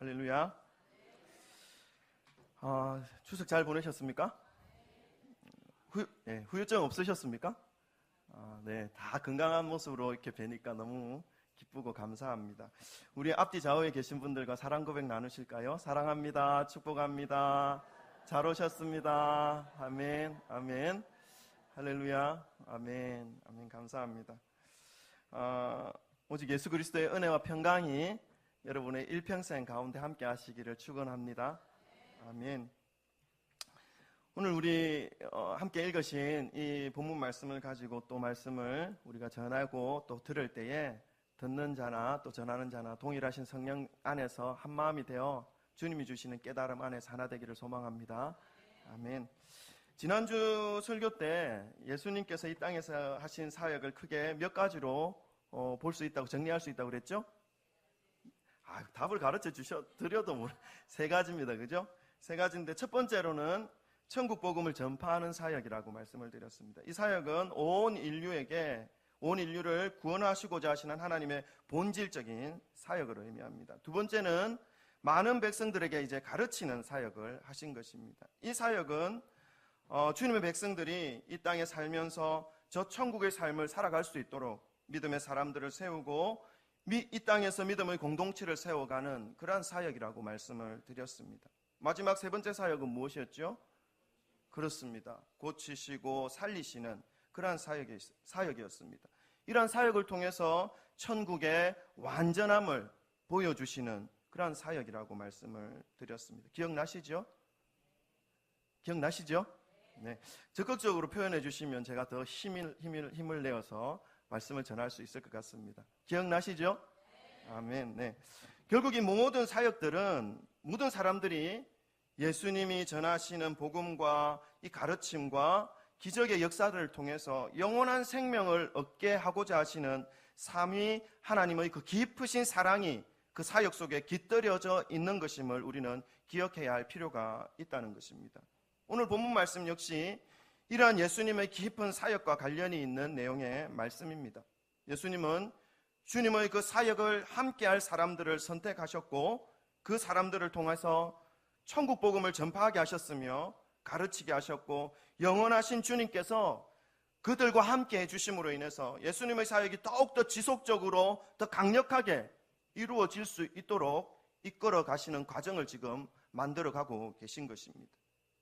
할렐루야. 추석 잘 보내셨습니까? 후유증 없으셨습니까? 네, 다 건강한 모습으로 이렇게 뵈니까 너무 기쁘고 감사합니다. 우리 앞뒤 좌우에 계신 분들과 사랑 고백 나누실까요? 사랑합니다. 축복합니다. 잘 오셨습니다. 아멘, 아멘. 할렐루야. 아멘, 아멘. 감사합니다. 오직 예수 그리스도의 은혜와 평강이 여러분의 일평생 가운데 함께 하시기를 축원합니다. 아멘. 오늘 우리 함께 읽으신 이 본문 말씀을 가지고 또 말씀을 우리가 전하고 또 들을 때에 듣는 자나 또 전하는 자나 동일하신 성령 안에서 한 마음이 되어 주님이 주시는 깨달음 안에서 하나 되기를 소망합니다. 아멘. 지난주 설교 때 예수님께서 이 땅에서 하신 사역을 크게 몇 가지로 볼 수 있다고, 정리할 수 있다고 그랬죠? 답을 가르쳐 드려도 세 가지입니다. 그죠? 세 가지인데 첫 번째로는 천국 복음을 전파하는 사역이라고 말씀을 드렸습니다. 이 사역은 온 인류를 구원하시고자 하시는 하나님의 본질적인 사역을 의미합니다. 두 번째는 많은 백성들에게 이제 가르치는 사역을 하신 것입니다. 이 사역은 주님의 백성들이 이 땅에 살면서 저 천국의 삶을 살아갈 수 있도록 믿음의 사람들을 세우고 이 땅에서 믿음의 공동체를 세워가는 그러한 사역이라고 말씀을 드렸습니다. 마지막 세 번째 사역은 무엇이었죠? 그렇습니다. 고치시고 살리시는 그러한 사역이었습니다. 이러한 사역을 통해서 천국의 완전함을 보여주시는 그러한 사역이라고 말씀을 드렸습니다. 기억나시죠? 네. 적극적으로 표현해 주시면 제가 더 힘을 내어서 말씀을 전할 수 있을 것 같습니다. 기억나시죠? 아멘. 네. 결국 이 모든 사역들은 모든 사람들이 예수님이 전하시는 복음과 이 가르침과 기적의 역사들을 통해서 영원한 생명을 얻게 하고자 하시는 삼위 하나님의 그 깊으신 사랑이 그 사역 속에 깃들여져 있는 것임을 우리는 기억해야 할 필요가 있다는 것입니다. 오늘 본문 말씀 역시 이러한 예수님의 깊은 사역과 관련이 있는 내용의 말씀입니다. 예수님은 주님의 그 사역을 함께할 사람들을 선택하셨고 그 사람들을 통해서 천국 복음을 전파하게 하셨으며 가르치게 하셨고 영원하신 주님께서 그들과 함께 해주심으로 인해서 예수님의 사역이 더욱더 지속적으로 더 강력하게 이루어질 수 있도록 이끌어 가시는 과정을 지금 만들어가고 계신 것입니다.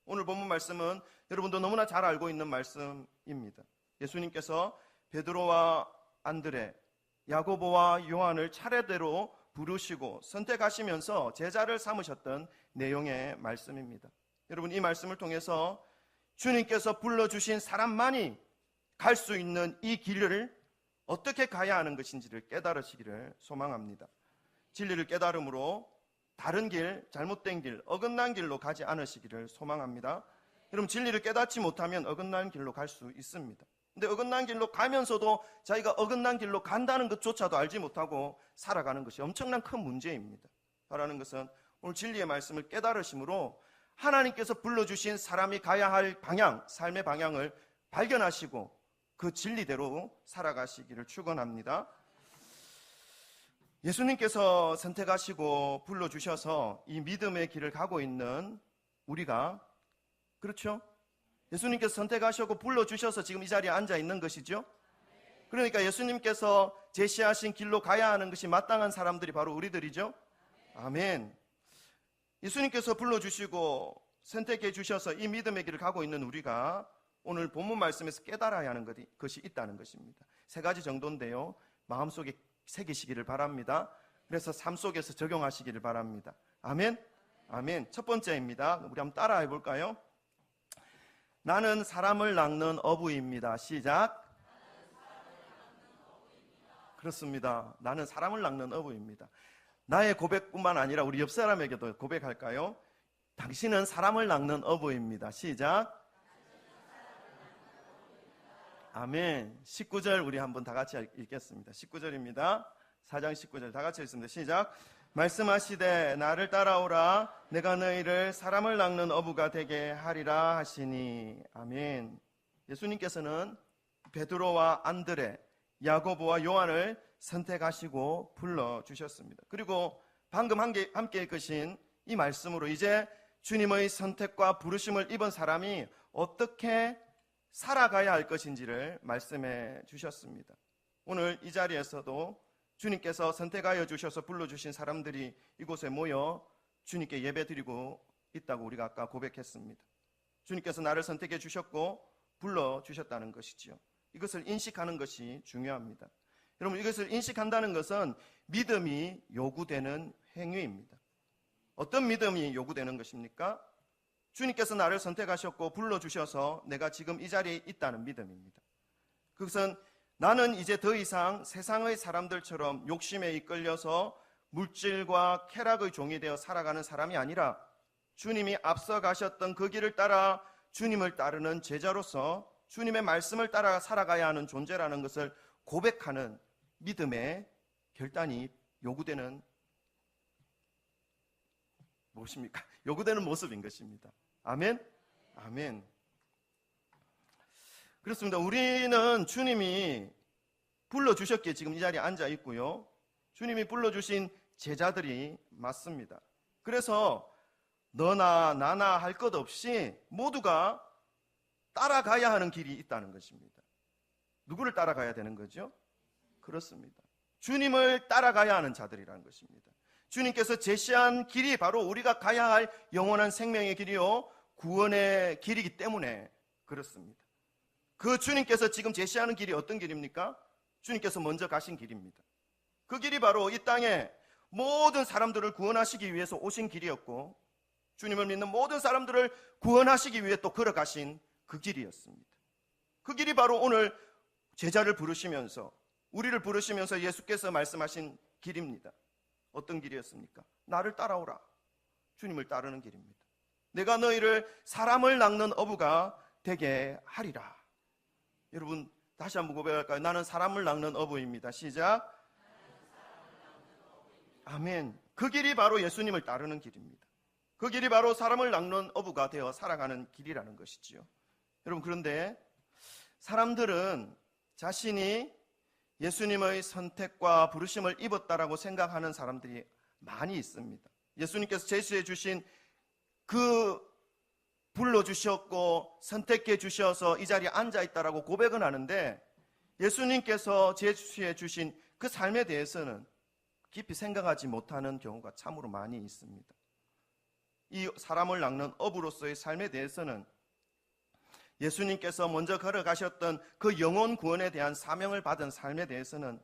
오늘 본문 말씀은 여러분도 너무나 잘 알고 있는 말씀입니다. 예수님께서 베드로와 안드레, 야고보와 요한을 차례대로 부르시고 선택하시면서 제자를 삼으셨던 내용의 말씀입니다. 여러분, 이 말씀을 통해서 주님께서 불러주신 사람만이 갈 수 있는 이 길을 어떻게 가야 하는 것인지를 깨달으시기를 소망합니다. 진리를 깨달음으로 다른 길, 잘못된 길, 어긋난 길로 가지 않으시기를 소망합니다. 여러분, 진리를 깨닫지 못하면 어긋난 길로 갈 수 있습니다. 근데 어긋난 길로 가면서도 자기가 어긋난 길로 간다는 것조차도 알지 못하고 살아가는 것이 엄청난 큰 문제입니다. 바라는 것은 오늘 진리의 말씀을 깨달으심으로 하나님께서 불러주신 사람이 가야 할 방향, 삶의 방향을 발견하시고 그 진리대로 살아가시기를 축원합니다. 예수님께서 선택하시고 불러주셔서 이 믿음의 길을 가고 있는 우리가, 그렇죠? 예수님께서 선택하셨고 불러주셔서 지금 이 자리에 앉아 있는 것이죠. 그러니까 예수님께서 제시하신 길로 가야 하는 것이 마땅한 사람들이 바로 우리들이죠. 아멘. 예수님께서 불러주시고 선택해 주셔서 이 믿음의 길을 가고 있는 우리가 오늘 본문 말씀에서 깨달아야 하는 것이 있다는 것입니다. 세 가지 정도인데요, 마음속에 새기시기를 바랍니다. 그래서 삶 속에서 적용하시기를 바랍니다. 아멘. 아멘. 첫 번째입니다. 우리 한번 따라 해볼까요? 나는 사람을 낚는 어부입니다. 시작. 그렇습니다. 나는 사람을 낚는 어부입니다. 나의 고백뿐만 아니라 우리 옆 사람에게도 고백할까요? 당신은 사람을 낚는 어부입니다. 시작. 아멘. 19절 우리 한번 다 같이 읽겠습니다. 19절입니다. 4장 19절 다 같이 읽습니다. 시작. 말씀하시되 나를 따라오라 내가 너희를 사람을 낚는 어부가 되게 하리라 하시니. 아멘. 예수님께서는 베드로와 안드레, 야고보와 요한을 선택하시고 불러주셨습니다. 그리고 방금 함께 읽으신 이 말씀으로 이제 주님의 선택과 부르심을 입은 사람이 어떻게 살아가야 할 것인지를 말씀해 주셨습니다. 오늘 이 자리에서도 주님께서 선택하여 주셔서 불러주신 사람들이 이곳에 모여 주님께 예배드리고 있다고 우리가 아까 고백했습니다. 주님께서 나를 선택해 주셨고 불러주셨다는 것이지요. 이것을 인식하는 것이 중요합니다. 여러분, 이것을 인식한다는 것은 믿음이 요구되는 행위입니다. 어떤 믿음이 요구되는 것입니까? 주님께서 나를 선택하셨고 불러주셔서 내가 지금 이 자리에 있다는 믿음입니다. 그것은 나는 이제 더 이상 세상의 사람들처럼 욕심에 이끌려서 물질과 쾌락의 종이 되어 살아가는 사람이 아니라 주님이 앞서 가셨던 그 길을 따라 주님을 따르는 제자로서 주님의 말씀을 따라 살아가야 하는 존재라는 것을 고백하는 믿음의 결단이 요구되는 무엇입니까? 요구되는 모습인 것입니다. 아멘? 아멘. 그렇습니다. 우리는 주님이 불러주셨기에 지금 이 자리에 앉아 있고요. 주님이 불러주신 제자들이 맞습니다. 그래서 너나 나나 할 것 없이 모두가 따라가야 하는 길이 있다는 것입니다. 누구를 따라가야 되는 거죠? 그렇습니다. 주님을 따라가야 하는 자들이라는 것입니다. 주님께서 제시한 길이 바로 우리가 가야 할 영원한 생명의 길이요 구원의 길이기 때문에 그렇습니다. 그 주님께서 지금 제시하는 길이 어떤 길입니까? 주님께서 먼저 가신 길입니다. 그 길이 바로 이 땅에 모든 사람들을 구원하시기 위해서 오신 길이었고 주님을 믿는 모든 사람들을 구원하시기 위해 또 걸어가신 그 길이었습니다. 그 길이 바로 오늘 제자를 부르시면서 우리를 부르시면서 예수께서 말씀하신 길입니다. 어떤 길이었습니까? 나를 따라오라. 주님을 따르는 길입니다. 내가 너희를 사람을 낚는 어부가 되게 하리라. 여러분 다시 한번 고백할까요? 나는 사람을 낚는 어부입니다. 시작. 아멘. 그 길이 바로 예수님을 따르는 길입니다. 그 길이 바로 사람을 낚는 어부가 되어 살아가는 길이라는 것이지요. 여러분 그런데 사람들은 자신이 예수님의 선택과 부르심을 입었다라고 생각하는 사람들이 많이 있습니다. 예수님께서 제시해 주신 그 불러주셨고 선택해 주셔서 이 자리에 앉아있다라고 고백은 하는데 예수님께서 제시해 주신 그 삶에 대해서는 깊이 생각하지 못하는 경우가 참으로 많이 있습니다. 이 사람을 낚는 어부로서의 삶에 대해서는 예수님께서 먼저 걸어가셨던 그 영혼 구원에 대한 사명을 받은 삶에 대해서는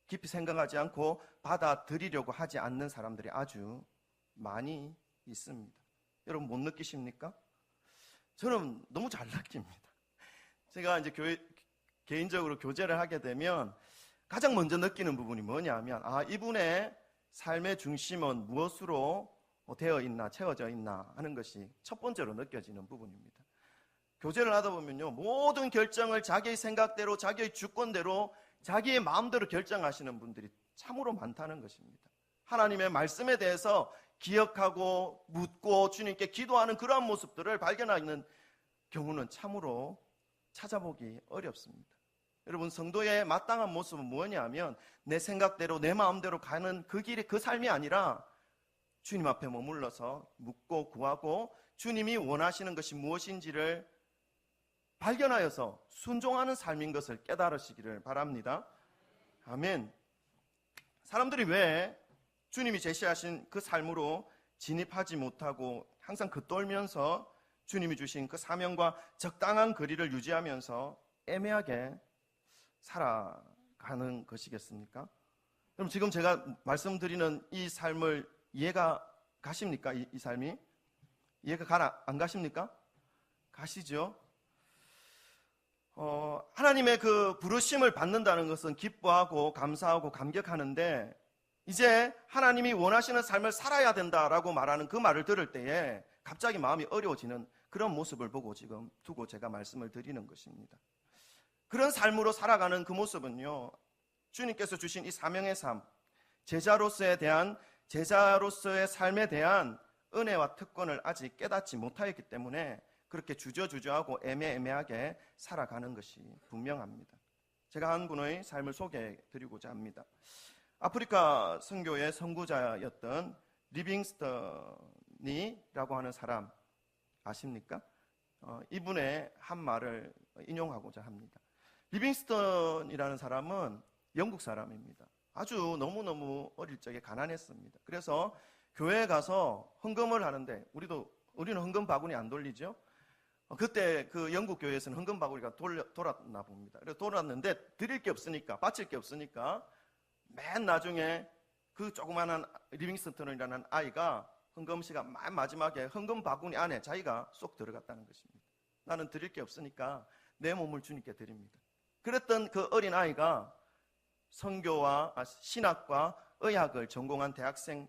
깊이 생각하지 않고 받아들이려고 하지 않는 사람들이 아주 많이 있습니다. 여러분 못 느끼십니까? 저는 너무 잘 느낍니다. 제가 이제 개인적으로 교제를 하게 되면 가장 먼저 느끼는 부분이 뭐냐면 이분의 삶의 중심은 무엇으로 되어 있나 채워져 있나 하는 것이 첫 번째로 느껴지는 부분입니다. 교제를 하다 보면요 모든 결정을 자기의 생각대로 자기의 주권대로 자기의 마음대로 결정하시는 분들이 참으로 많다는 것입니다. 하나님의 말씀에 대해서 기억하고 묻고 주님께 기도하는 그러한 모습들을 발견하는 경우는 참으로 찾아보기 어렵습니다. 여러분 성도의 마땅한 모습은 뭐냐면 내 생각대로 내 마음대로 가는 그 길이 그 삶이 아니라 주님 앞에 머물러서 묻고 구하고 주님이 원하시는 것이 무엇인지를 발견하여서 순종하는 삶인 것을 깨달으시기를 바랍니다. 아멘. 사람들이 왜 주님이 제시하신 그 삶으로 진입하지 못하고 항상 겉돌면서 주님이 주신 그 사명과 적당한 거리를 유지하면서 애매하게 살아가는 것이겠습니까? 그럼 지금 제가 말씀드리는 이 삶을 이해가 가십니까? 이 삶이? 이해가 안 가십니까? 가시죠? 하나님의 그 부르심을 받는다는 것은 기뻐하고 감사하고 감격하는데 이제 하나님이 원하시는 삶을 살아야 된다라고 말하는 그 말을 들을 때에 갑자기 마음이 어려워지는 그런 모습을 보고 지금 두고 제가 말씀을 드리는 것입니다. 그런 삶으로 살아가는 그 모습은요 주님께서 주신 이 사명의 삶, 제자로서의 삶에 대한 은혜와 특권을 아직 깨닫지 못하였기 때문에 그렇게 주저주저하고 애매하게 살아가는 것이 분명합니다. 제가 한 분의 삶을 소개해 드리고자 합니다. 아프리카 선교의 선구자였던 리빙스턴이라고 하는 사람 아십니까? 이분의 한 말을 인용하고자 합니다. 리빙스턴이라는 사람은 영국 사람입니다. 아주 너무너무 어릴 적에 가난했습니다. 그래서 교회에 가서 헌금을 하는데 우리는 헌금 바구니 안 돌리죠? 그때 그 영국 교회에서는 헌금 바구니가 돌았나 봅니다. 그래서 돌았는데 드릴 게 없으니까, 바칠 게 없으니까 맨 나중에 그 조그마한 리빙스턴이라는 아이가 헌금 시간 마지막에 헌금 바구니 안에 자기가 쏙 들어갔다는 것입니다. 나는 드릴 게 없으니까 내 몸을 주님께 드립니다. 그랬던 그 어린 아이가 신학과 의학을 전공한 대학생이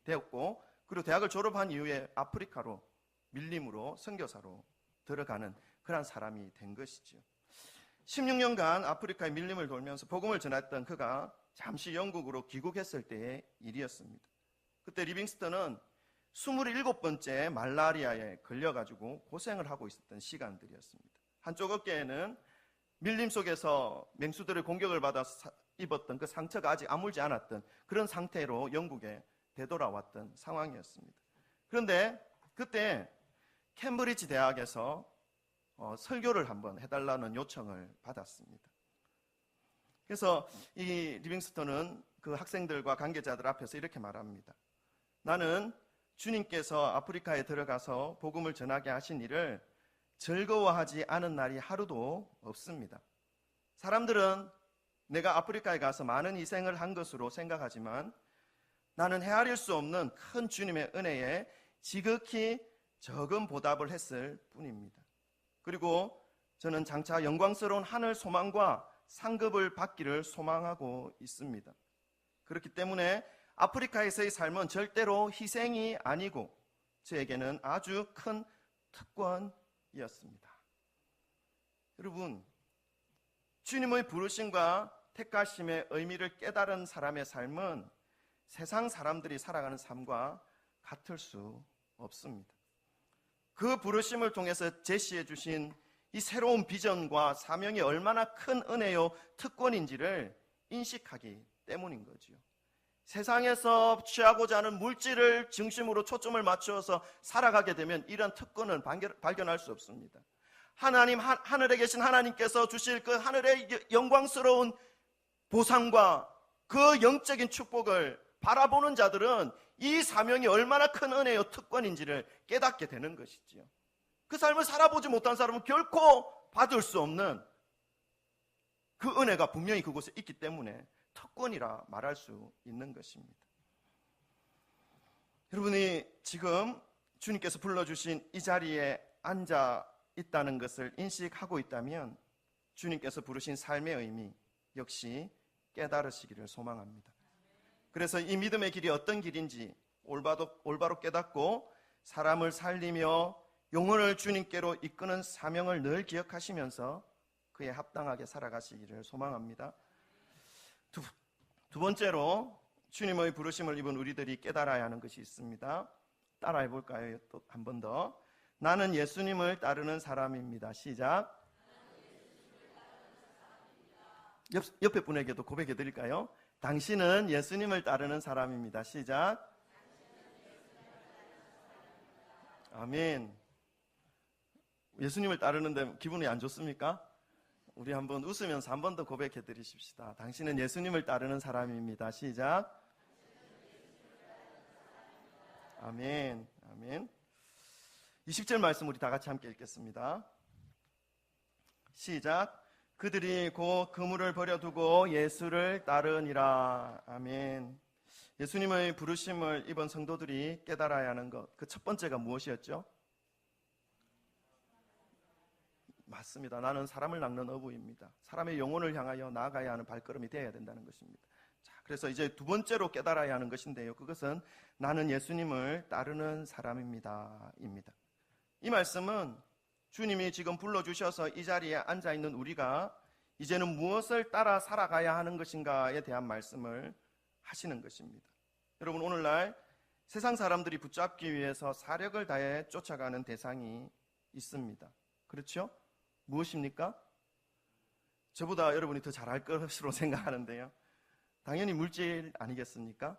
되었고, 그리고 대학을 졸업한 이후에 아프리카로 밀림으로 선교사로 들어가는 그런 사람이 된 것이죠. 16년간 아프리카의 밀림을 돌면서 복음을 전했던 그가 잠시 영국으로 귀국했을 때의 일이었습니다. 그때 리빙스턴은 27번째 말라리아에 걸려가지고 고생을 하고 있었던 시간들이었습니다. 한쪽 어깨에는 밀림 속에서 맹수들의 공격을 받아 입었던 그 상처가 아직 아물지 않았던 그런 상태로 영국에 되돌아왔던 상황이었습니다. 그런데 그때 캠브리지 대학에서 설교를 한번 해달라는 요청을 받았습니다. 그래서 이 리빙스턴은 그 학생들과 관계자들 앞에서 이렇게 말합니다. 나는 주님께서 아프리카에 들어가서 복음을 전하게 하신 일을 즐거워하지 않은 날이 하루도 없습니다. 사람들은 내가 아프리카에 가서 많은 희생을 한 것으로 생각하지만 나는 헤아릴 수 없는 큰 주님의 은혜에 지극히 적은 보답을 했을 뿐입니다. 그리고 저는 장차 영광스러운 하늘 소망과 상급을 받기를 소망하고 있습니다. 그렇기 때문에 아프리카에서의 삶은 절대로 희생이 아니고 저에게는 아주 큰 특권이었습니다. 여러분, 주님의 부르심과 택하심의 의미를 깨달은 사람의 삶은 세상 사람들이 살아가는 삶과 같을 수 없습니다. 그 부르심을 통해서 제시해 주신 이 새로운 비전과 사명이 얼마나 큰 은혜요 특권인지를 인식하기 때문인 거지요. 세상에서 취하고자 하는 물질을 중심으로 초점을 맞추어서 살아가게 되면 이런 특권은 발견할 수 없습니다. 하늘에 계신 하나님께서 주실 그 하늘의 영광스러운 보상과 그 영적인 축복을 바라보는 자들은 이 사명이 얼마나 큰 은혜요 특권인지를 깨닫게 되는 것이지요. 그 삶을 살아보지 못한 사람은 결코 받을 수 없는 그 은혜가 분명히 그곳에 있기 때문에 특권이라 말할 수 있는 것입니다. 여러분이 지금 주님께서 불러주신 이 자리에 앉아 있다는 것을 인식하고 있다면 주님께서 부르신 삶의 의미 역시 깨달으시기를 소망합니다. 그래서 이 믿음의 길이 어떤 길인지 올바로 깨닫고 사람을 살리며 영혼을 주님께로 이끄는 사명을 늘 기억하시면서 그에 합당하게 살아가시기를 소망합니다. 두 번째로 주님의 부르심을 입은 우리들이 깨달아야 하는 것이 있습니다. 따라해 볼까요? 또 한 번 더. 나는 예수님을 따르는 사람입니다. 시작. 옆에 분에게도 고백해 드릴까요? 당신은 예수님을 따르는 사람입니다. 시작. 아멘. 예수님을 따르는데 기분이 안 좋습니까? 우리 한번 웃으면서 한 번 더 고백해 드리십시다. 당신은 예수님을 따르는 사람입니다. 시작. 아멘. 아멘. 20절 말씀 우리 다 같이 함께 읽겠습니다. 시작. 그들이 곧 그물을 버려두고 예수를 따르니라. 아멘. 예수님의 부르심을 입은 성도들이 깨달아야 하는 것, 그 첫 번째가 무엇이었죠? 맞습니다. 나는 사람을 낚는 어부입니다. 사람의 영혼을 향하여 나아가야 하는 발걸음이 되어야 된다는 것입니다. 자, 그래서 이제 두 번째로 깨달아야 하는 것인데요. 그것은 나는 예수님을 따르는 사람입니다. 입니다. 이 말씀은 주님이 지금 불러주셔서 이 자리에 앉아있는 우리가 이제는 무엇을 따라 살아가야 하는 것인가에 대한 말씀을 하시는 것입니다. 여러분, 오늘날 세상 사람들이 붙잡기 위해서 사력을 다해 쫓아가는 대상이 있습니다. 그렇죠? 무엇입니까? 저보다 여러분이 더 잘할 것으로 생각하는데요. 당연히 물질 아니겠습니까?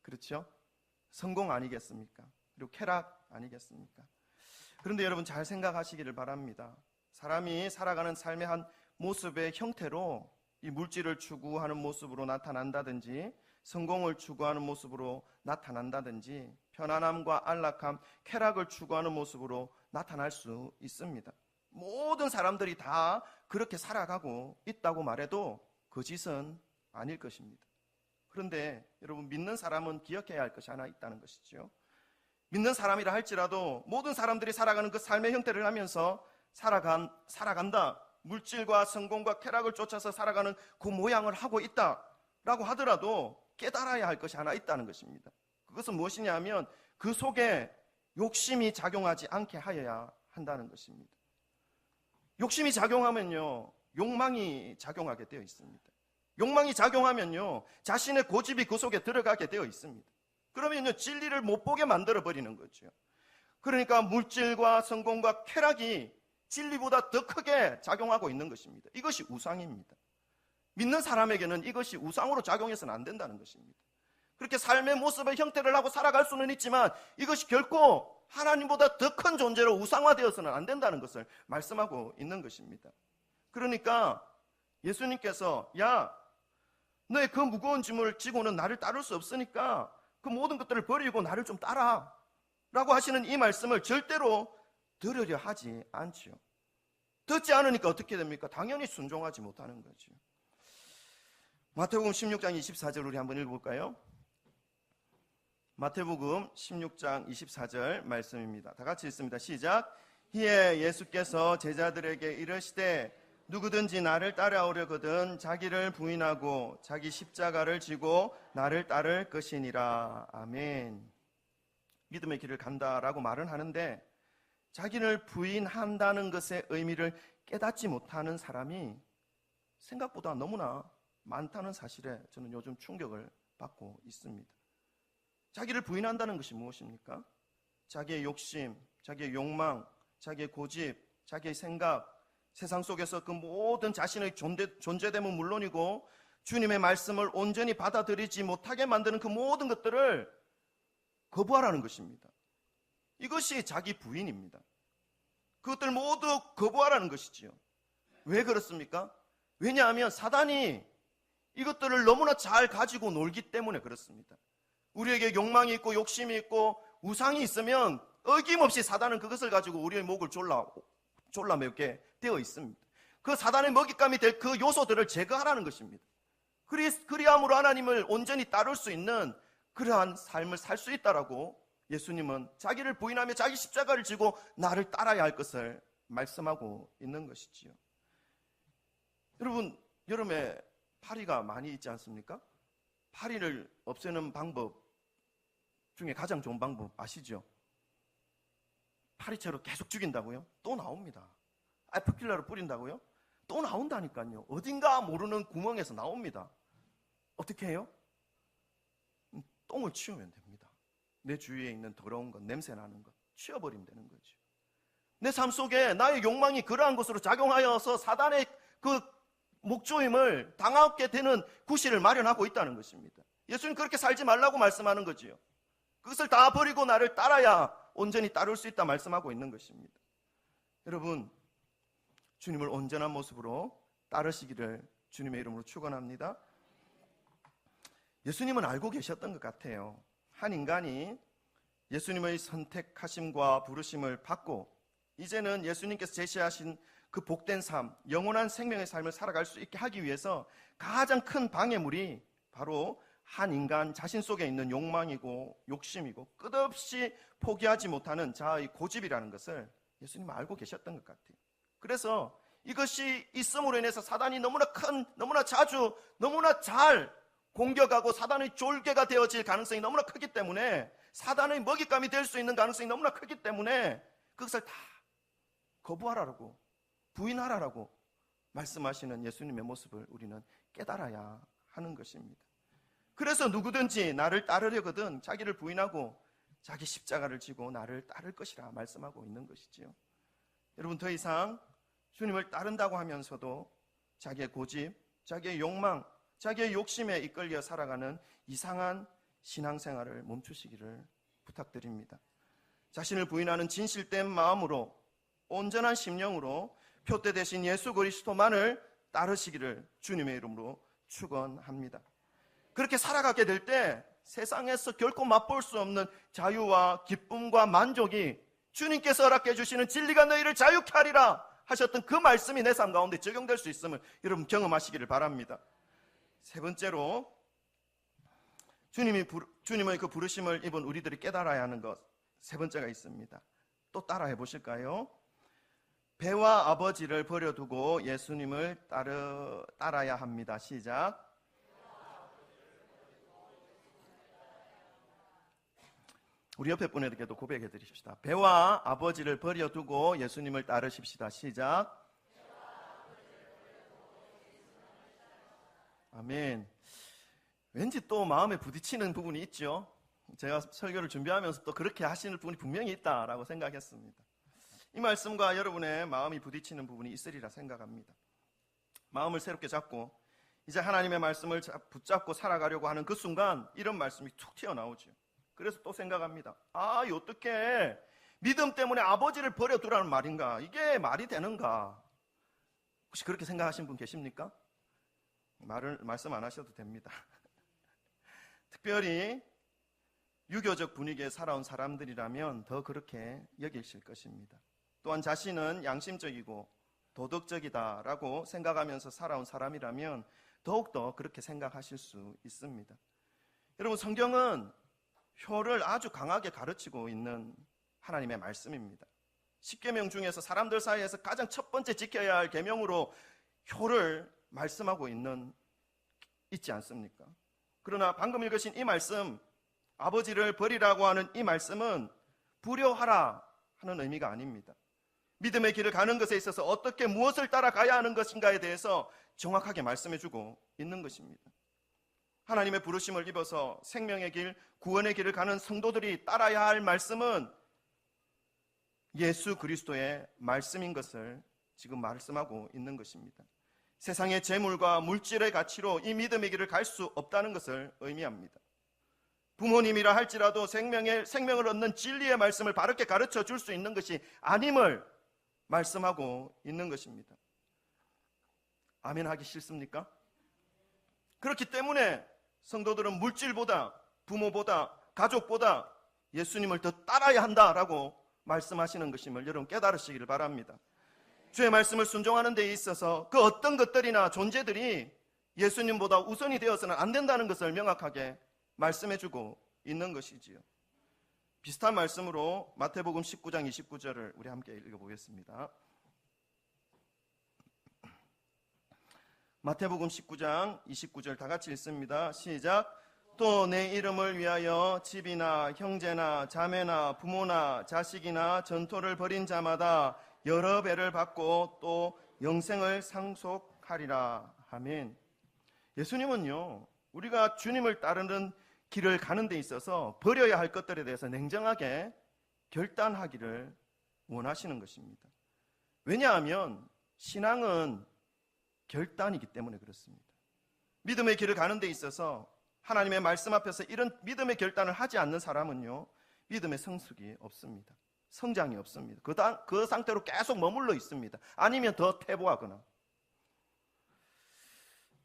그렇죠? 성공 아니겠습니까? 그리고 쾌락 아니겠습니까? 그런데 여러분 잘 생각하시기를 바랍니다. 사람이 살아가는 삶의 한 모습의 형태로 이 물질을 추구하는 모습으로 나타난다든지, 성공을 추구하는 모습으로 나타난다든지, 편안함과 안락함, 쾌락을 추구하는 모습으로 나타날 수 있습니다. 모든 사람들이 다 그렇게 살아가고 있다고 말해도 거짓은 아닐 것입니다. 그런데 여러분, 믿는 사람은 기억해야 할 것이 하나 있다는 것이죠. 믿는 사람이라 할지라도 모든 사람들이 살아가는 그 삶의 형태를 하면서 살아간다. 물질과 성공과 쾌락을 쫓아서 살아가는 그 모양을 하고 있다라고 하더라도 깨달아야 할 것이 하나 있다는 것입니다. 그것은 무엇이냐 하면 그 속에 욕심이 작용하지 않게 하여야 한다는 것입니다. 욕심이 작용하면요, 욕망이 작용하게 되어 있습니다. 욕망이 작용하면요, 자신의 고집이 그 속에 들어가게 되어 있습니다. 그러면요, 진리를 못 보게 만들어 버리는 거죠. 그러니까 물질과 성공과 쾌락이 진리보다 더 크게 작용하고 있는 것입니다. 이것이 우상입니다. 믿는 사람에게는 이것이 우상으로 작용해서는 안 된다는 것입니다. 그렇게 삶의 모습의 형태를 하고 살아갈 수는 있지만 이것이 결코 하나님보다 더 큰 존재로 우상화되어서는 안 된다는 것을 말씀하고 있는 것입니다. 그러니까 예수님께서 야, 너의 그 무거운 짐을 지고는 나를 따를 수 없으니까 그 모든 것들을 버리고 나를 좀 따라 라고 하시는 이 말씀을 절대로 들으려 하지 않지요. 듣지 않으니까 어떻게 됩니까? 당연히 순종하지 못하는 거죠. 마태복음 16장 24절 우리 한번 읽어볼까요? 마태복음 16장 24절 말씀입니다. 다 같이 읽습니다. 시작. 이에 예수께서 제자들에게 이르시되 누구든지 나를 따라오려거든 자기를 부인하고 자기 십자가를 지고 나를 따를 것이니라. 아멘. 믿음의 길을 간다라고 말은 하는데 자기를 부인한다는 것의 의미를 깨닫지 못하는 사람이 생각보다 너무나 많다는 사실에 저는 요즘 충격을 받고 있습니다. 자기를 부인한다는 것이 무엇입니까? 자기의 욕심, 자기의 욕망, 자기의 고집, 자기의 생각, 세상 속에서 그 모든 자신의 존재됨은 물론이고 주님의 말씀을 온전히 받아들이지 못하게 만드는 그 모든 것들을 거부하라는 것입니다. 이것이 자기 부인입니다. 그것들 모두 거부하라는 것이지요. 왜 그렇습니까? 왜냐하면 사단이 이것들을 너무나 잘 가지고 놀기 때문에 그렇습니다. 우리에게 욕망이 있고 욕심이 있고 우상이 있으면 어김없이 사단은 그것을 가지고 우리의 목을 졸라매게 되어 있습니다. 그 사단의 먹잇감이 될 그 요소들을 제거하라는 것입니다. 그리함으로 하나님을 온전히 따를 수 있는 그러한 삶을 살 수 있다라고 예수님은 자기를 부인하며 자기 십자가를 지고 나를 따라야 할 것을 말씀하고 있는 것이지요. 여러분, 여름에 파리가 많이 있지 않습니까? 파리를 없애는 방법 중에 가장 좋은 방법 아시죠? 파리채로 계속 죽인다고요? 또 나옵니다. 아이프킬라로 뿌린다고요? 또 나온다니까요. 어딘가 모르는 구멍에서 나옵니다. 어떻게 해요? 똥을 치우면 됩니다. 내 주위에 있는 더러운 것, 냄새 나는 것 치워버리면 되는 거죠. 내 삶 속에 나의 욕망이 그러한 것으로 작용하여서 사단의 그 목조임을 당하게 되는 구실을 마련하고 있다는 것입니다. 예수님 그렇게 살지 말라고 말씀하는 거지요. 그것을 다 버리고 나를 따라야 온전히 따를 수 있다 말씀하고 있는 것입니다. 여러분, 주님을 온전한 모습으로 따르시기를 주님의 이름으로 축원합니다. 예수님은 알고 계셨던 것 같아요. 한 인간이 예수님의 선택하심과 부르심을 받고 이제는 예수님께서 제시하신 그 복된 삶, 영원한 생명의 삶을 살아갈 수 있게 하기 위해서 가장 큰 방해물이 바로 한 인간 자신 속에 있는 욕망이고 욕심이고 끝없이 포기하지 못하는 자아의 고집이라는 것을 예수님은 알고 계셨던 것 같아요. 그래서 이것이 있음으로 인해서 사단이 너무나 자주, 너무나 잘 공격하고 사단의 졸개가 되어질 가능성이 너무나 크기 때문에 사단의 먹잇감이 될 수 있는 가능성이 너무나 크기 때문에 그것을 다 거부하라고 부인하라고 말씀하시는 예수님의 모습을 우리는 깨달아야 하는 것입니다. 그래서 누구든지 나를 따르려거든 자기를 부인하고 자기 십자가를 지고 나를 따를 것이라 말씀하고 있는 것이지요. 여러분, 더 이상 주님을 따른다고 하면서도 자기의 고집, 자기의 욕망, 자기의 욕심에 이끌려 살아가는 이상한 신앙생활을 멈추시기를 부탁드립니다. 자신을 부인하는 진실된 마음으로 온전한 심령으로 표대 대신 예수 그리스도만을 따르시기를 주님의 이름으로 축원합니다. 그렇게 살아가게 될 때 세상에서 결코 맛볼 수 없는 자유와 기쁨과 만족이 주님께서 허락해 주시는 진리가 너희를 자유케 하리라 하셨던 그 말씀이 내 삶 가운데 적용될 수 있음을 여러분 경험하시기를 바랍니다. 세 번째로 주님의 그 부르심을 입은 우리들이 깨달아야 하는 것 세 번째가 있습니다. 또 따라해 보실까요? 배와 아버지를 버려두고 예수님을 따라야 합니다. 시작. 우리 옆에 분에게도 고백해 드립시다. 배와 아버지를 버려두고 예수님을 따르십시다. 시작. 아멘. 왠지 또 마음에 부딪히는 부분이 있죠. 제가 설교를 준비하면서 또 그렇게 하시는 분이 분명히 있다라고 생각했습니다. 이 말씀과 여러분의 마음이 부딪히는 부분이 있으리라 생각합니다. 마음을 새롭게 잡고 이제 하나님의 말씀을 붙잡고 살아가려고 하는 그 순간 이런 말씀이 툭 튀어나오죠. 그래서 또 생각합니다. 어떻게 믿음 때문에 아버지를 버려두라는 말인가? 이게 말이 되는가? 혹시 그렇게 생각하신 분 계십니까? 말씀 안 하셔도 됩니다. 특별히 유교적 분위기에 살아온 사람들이라면 더 그렇게 여기실 것입니다. 또한 자신은 양심적이고 도덕적이다라고 생각하면서 살아온 사람이라면 더욱더 그렇게 생각하실 수 있습니다. 여러분, 성경은 효를 아주 강하게 가르치고 있는 하나님의 말씀입니다. 10계명 중에서 사람들 사이에서 가장 첫 번째 지켜야 할 계명으로 효를 말씀하고 있지 않습니까? 그러나 방금 읽으신 이 말씀, 아버지를 버리라고 하는 이 말씀은 불효하라 하는 의미가 아닙니다. 믿음의 길을 가는 것에 있어서 어떻게 무엇을 따라가야 하는 것인가에 대해서 정확하게 말씀해주고 있는 것입니다. 하나님의 부르심을 입어서 생명의 길, 구원의 길을 가는 성도들이 따라야 할 말씀은 예수 그리스도의 말씀인 것을 지금 말씀하고 있는 것입니다. 세상의 재물과 물질의 가치로 이 믿음의 길을 갈 수 없다는 것을 의미합니다. 부모님이라 할지라도 생명을 얻는 진리의 말씀을 바르게 가르쳐 줄 수 있는 것이 아님을 말씀하고 있는 것입니다. 아멘 하기 싫습니까? 그렇기 때문에 성도들은 물질보다, 부모보다, 가족보다 예수님을 더 따라야 한다라고 말씀하시는 것임을 여러분 깨달으시기를 바랍니다. 주의 말씀을 순종하는 데 있어서 그 어떤 것들이나 존재들이 예수님보다 우선이 되어서는 안 된다는 것을 명확하게 말씀해주고 있는 것이지요. 비슷한 말씀으로 마태복음 19장 29절을 우리 함께 읽어보겠습니다. 마태복음 19장 29절 다 같이 읽습니다. 시작. 또 내 이름을 위하여 집이나 형제나 자매나 부모나 자식이나 전토를 벌인 자마다 여러 배를 받고 또 영생을 상속하리라. 아멘. 예수님은요, 우리가 주님을 따르는 길을 가는 데 있어서 버려야 할 것들에 대해서 냉정하게 결단하기를 원하시는 것입니다. 왜냐하면 신앙은 결단이기 때문에 그렇습니다. 믿음의 길을 가는 데 있어서 하나님의 말씀 앞에서 이런 믿음의 결단을 하지 않는 사람은요, 믿음의 성숙이 없습니다. 성장이 없습니다. 그 상태로 계속 머물러 있습니다. 아니면 더 퇴보하거나.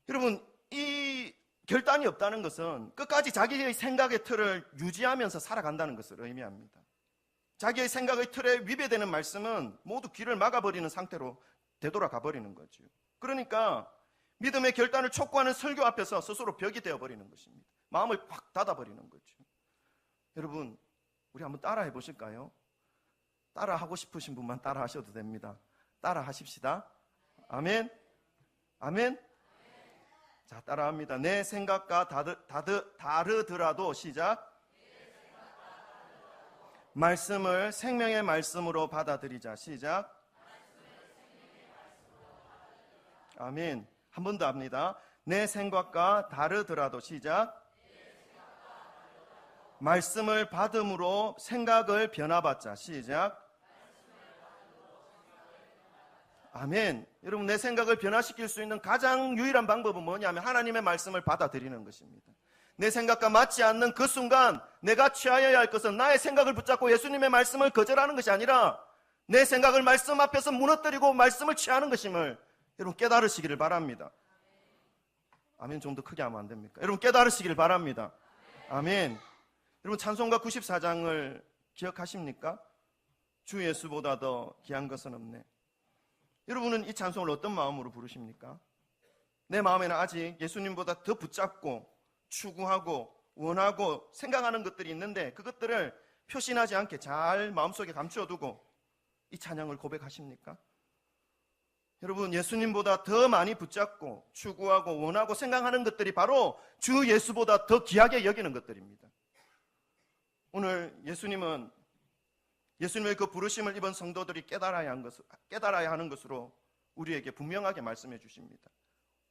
여러분, 이 결단이 없다는 것은 끝까지 자기의 생각의 틀을 유지하면서 살아간다는 것을 의미합니다. 자기의 생각의 틀에 위배되는 말씀은 모두 귀를 막아버리는 상태로 되돌아가 버리는 거죠. 그러니까 믿음의 결단을 촉구하는 설교 앞에서 스스로 벽이 되어버리는 것입니다. 마음을 확 닫아버리는 거죠. 여러분, 우리 한번 따라해 보실까요? 따라하고 싶으신 분만 따라하셔도 됩니다. 따라하십시다. 아멘. 아멘. 자, 따라합니다. 내 생각과 다르더라도 시작. 말씀을 생명의 말씀으로 받아들이자. 시작. 아멘. 한 번 더 합니다. 내 생각과 다르더라도 시작. 말씀을 받음으로 생각을 변화받자. 시작. 아멘. 여러분, 내 생각을 변화시킬 수 있는 가장 유일한 방법은 뭐냐면 하나님의 말씀을 받아들이는 것입니다. 내 생각과 맞지 않는 그 순간 내가 취하여야 할 것은 나의 생각을 붙잡고 예수님의 말씀을 거절하는 것이 아니라 내 생각을 말씀 앞에서 무너뜨리고 말씀을 취하는 것임을 여러분 깨달으시기를 바랍니다. 아멘. 좀 더 크게 하면 안 됩니까? 여러분 깨달으시기를 바랍니다. 아멘. 여러분 찬송가 94장을 기억하십니까? 주 예수보다 더 귀한 것은 없네. 여러분은 이 찬송을 어떤 마음으로 부르십니까? 내 마음에는 아직 예수님보다 더 붙잡고 추구하고 원하고 생각하는 것들이 있는데 그것들을 표신하지 않게 잘 마음속에 감추어두고 이 찬양을 고백하십니까? 여러분, 예수님보다 더 많이 붙잡고 추구하고 원하고 생각하는 것들이 바로 주 예수보다 더 귀하게 여기는 것들입니다. 오늘 예수님의 그 부르심을 입은 성도들이 깨달아야 하는 것으로 우리에게 분명하게 말씀해 주십니다.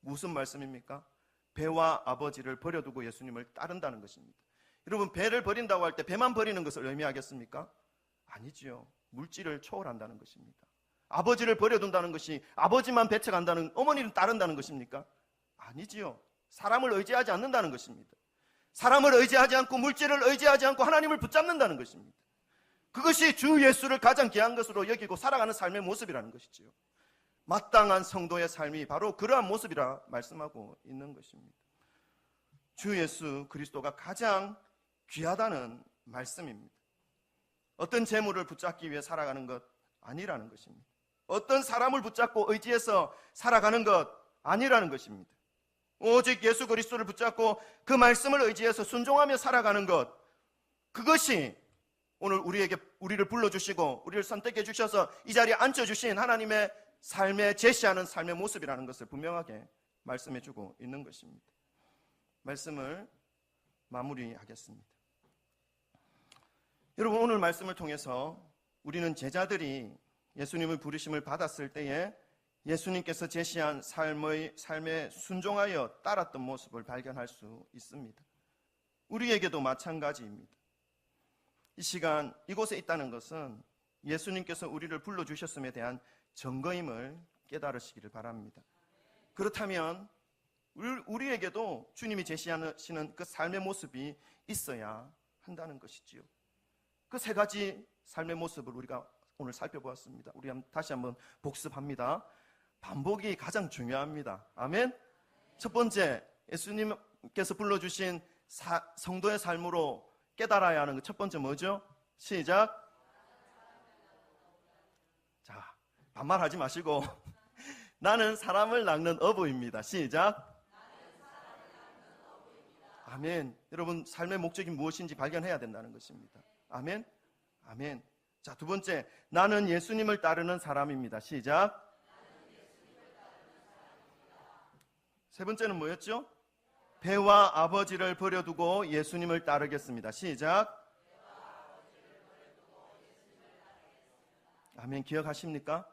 무슨 말씀입니까? 배와 아버지를 버려두고 예수님을 따른다는 것입니다. 여러분, 배를 버린다고 할 때 배만 버리는 것을 의미하겠습니까? 아니지요. 물질을 초월한다는 것입니다. 아버지를 버려둔다는 것이 아버지만 배척한다는, 어머니를 따른다는 것입니까? 아니지요. 사람을 의지하지 않는다는 것입니다. 사람을 의지하지 않고 물질을 의지하지 않고 하나님을 붙잡는다는 것입니다. 그것이 주 예수를 가장 귀한 것으로 여기고 살아가는 삶의 모습이라는 것이지요. 마땅한 성도의 삶이 바로 그러한 모습이라 말씀하고 있는 것입니다. 주 예수 그리스도가 가장 귀하다는 말씀입니다. 어떤 재물을 붙잡기 위해 살아가는 것 아니라는 것입니다. 어떤 사람을 붙잡고 의지해서 살아가는 것 아니라는 것입니다. 오직 예수 그리스도를 붙잡고 그 말씀을 의지해서 순종하며 살아가는 것, 그것이 오늘 우리를 불러주시고 우리를 선택해 주셔서 이 자리에 앉혀주신 하나님의 삶에 제시하는 삶의 모습이라는 것을 분명하게 말씀해 주고 있는 것입니다. 말씀을 마무리하겠습니다. 여러분, 오늘 말씀을 통해서 우리는 제자들이 예수님의 부르심을 받았을 때에 예수님께서 제시한 삶에 순종하여 따랐던 모습을 발견할 수 있습니다. 우리에게도 마찬가지입니다. 이 시간 이곳에 있다는 것은 예수님께서 우리를 불러주셨음에 대한 증거임을 깨달으시기를 바랍니다. 그렇다면 우리에게도 주님이 제시하시는 그 삶의 모습이 있어야 한다는 것이지요. 그 세 가지 삶의 모습을 우리가 오늘 살펴보았습니다. 우리 다시 한번 복습합니다. 반복이 가장 중요합니다. 아멘. 첫 번째, 예수님께서 불러주신 성도의 삶으로 깨달아야 하는 것 첫 번째 뭐죠? 시작. 자, 반말하지 마시고 나는 사람을 낚는 어부입니다. 시작. 아멘. 여러분, 삶의 목적이 무엇인지 발견해야 된다는 것입니다. 아멘. 아멘. 자, 두 번째, 나는 예수님을 따르는 사람입니다. 시작. 세 번째는 뭐였죠? 배와 아버지를 버려두고 예수님을 따르겠습니다. 시작. 아멘. 기억하십니까?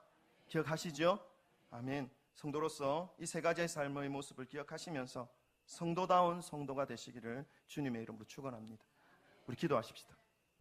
기억하시죠? 아멘. 성도로서 이 세 가지의 삶의 모습을 기억하시면서 성도다운 성도가 되시기를 주님의 이름으로 축원합니다. 우리 기도하십시다.